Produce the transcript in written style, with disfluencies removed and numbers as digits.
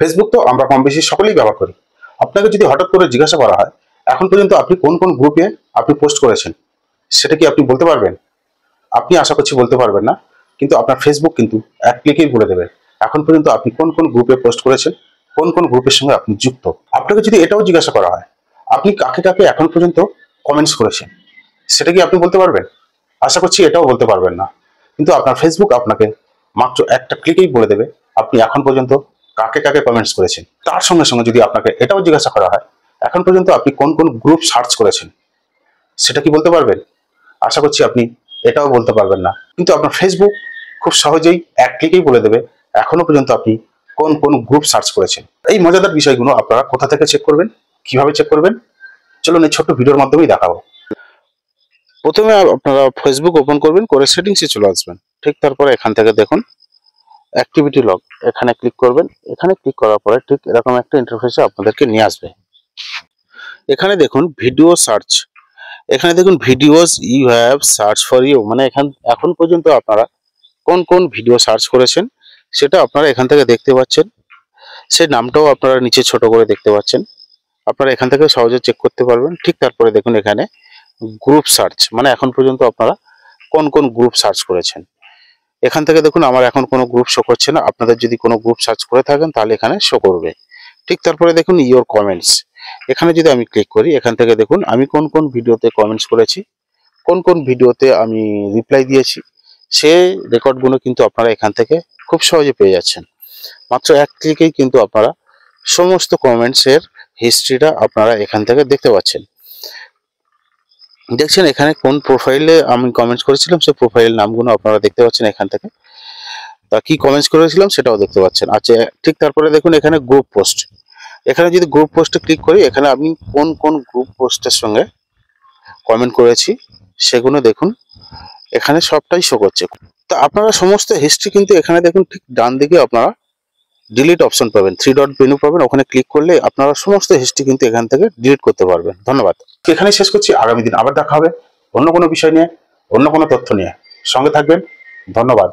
Facebook তো আমরা কম বেশি সকলেই ব্যবহার করি। আপনাকে যদি হঠাৎ করে জিজ্ঞাসা করা হয় এখন পর্যন্ত আপনি কোন কোন গ্রুপে আপনি পোস্ট করেছেন, সেটা কি আপনি বলতে পারবেন? আপনি আশা করছি বলতে পারবেন না, কিন্তু আপনার ফেসবুক কিন্তু এক ক্লিকেই বলে দেবে এখন পর্যন্ত আপনি কোন কোন গ্রুপে পোস্ট করেছেন, কোন কোন গ্রুপের সঙ্গে আপনি যুক্ত। আপনাকে যদি এটাও জিজ্ঞাসা করা হয় আপনি কাকে কাকে এখন পর্যন্ত কমেন্টস করেছেন, সেটা কি আপনি বলতে পারবেন? আশা করছি এটাও বলতে পারবেন না, কিন্তু আপনার ফেসবুক আপনাকে মাত্র একটা ক্লিকেই বলে দেবে আপনি এখন পর্যন্ত কাকে কাকে কমেন্টস করেছেন। তার সঙ্গে সঙ্গে যদি আপনাকে এটাও জিজ্ঞাসা করা হয় এখন পর্যন্ত আপনি কোন কোন গ্রুপ সার্চ করেছেন, সেটা কি বলতে পারবেন? আশা করছি আপনি এটাও বলতে পারবেন না, কিন্তু আপনার ফেসবুক খুব সহজেই এক ক্লিকেই বলে দেবে এখনো পর্যন্ত আপনি কোন কোন গ্রুপ সার্চ করেছেন। এই মজাদার বিষয়গুলো আপনারা কোথা থেকে চেক করবেন, কিভাবে চেক করবেন, চলুন এই ছোট্ট ভিডিওর মাধ্যমেই দেখাবো। প্রথমে আপনারা ফেসবুক ওপেন করবেন, করে সেটিংসে চলে আসবেন। ঠিক তারপরে এখান থেকে দেখুন অ্যাক্টিভিটি লগ, এখানে ক্লিক করবেন। এখানে ক্লিক করার পরে ঠিক এরকম একটা ইন্টারফেসে আপনাদেরকে নিয়ে আসবে। এখানে দেখুন ভিডিও সার্চ, এখানে দেখুন videos you have search for you, মানে এখন পর্যন্ত আপনারা কোন কোন ভিডিও সার্চ করেছেন সেটা আপনারা এখান থেকে দেখতে পাচ্ছেন। সেই নামটাও আপনারা নিচে ছোট করে দেখতে পাচ্ছেন, আপনারা এখান থেকে সহজে চেক করতে পারবেন। ঠিক তারপরে দেখুন এখানে গ্রুপ সার্চ, মানে এখন পর্যন্ত আপনারা কোন কোন গ্রুপ সার্চ করেছেন। এখান থেকে দেখুন আমার এখন কোনো গ্রুপ শো করছে না, আপনাদের যদি কোনো গ্রুপ সার্চ করে থাকেন তাহলে এখানে শো করবে। ঠিক তারপরে দেখুন ইওর কমেন্টস, এখানে যদি আমি ক্লিক করি এখান থেকে দেখুন আমি কোন কোন ভিডিওতে কমেন্টস করেছি, কোন কোন ভিডিওতে আমি রিপ্লাই দিয়েছি, সে রেকর্ডগুলো কিন্তু আপনারা এখান থেকে খুব সহজে পেয়ে যাচ্ছেন। মাত্র এক ক্লিকেই কিন্তু আপনারা সমস্ত কমেন্টসের হিস্ট্রিটা আপনারা এখান থেকে দেখতে পাচ্ছেন। দেখছেন এখানে কোন প্রোফাইলে আমি কমেন্টস করেছিলাম সেই প্রোফাইলের নামগুলো আপনারা দেখতে পাচ্ছেন এখান থেকে, তা কি কমেন্টস করেছিলাম সেটাও দেখতে পাচ্ছেন। আচ্ছা, ঠিক তারপরে দেখুন এখানে গ্রুপ পোস্ট, এখানে যদি গ্রুপ পোস্টে ক্লিক করি এখানে আমি কোন কোন গ্রুপ পোস্টের সঙ্গে কমেন্ট করেছি সেগুলো দেখুন এখানে সবটাই শো করছে। তো আপনারা সমস্ত হিস্ট্রি কিন্তু এখানে দেখুন ঠিক ডান দিকে আপনারা ডিলিট অপশন পাবেন, 3 ডট মেনু পাবেন, ওখানে ক্লিক করলে আপনারা সমস্ত হিস্ট্রি কিন্তু এখান থেকে ডিলিট করতে পারবেন। ধন্যবাদ। এখানে শেষ করছি, আগামী দিন আবার দেখা হবে অন্য কোনো বিষয় নিয়ে, অন্য কোনো তথ্য নিয়ে। সঙ্গে থাকবেন। ধন্যবাদ।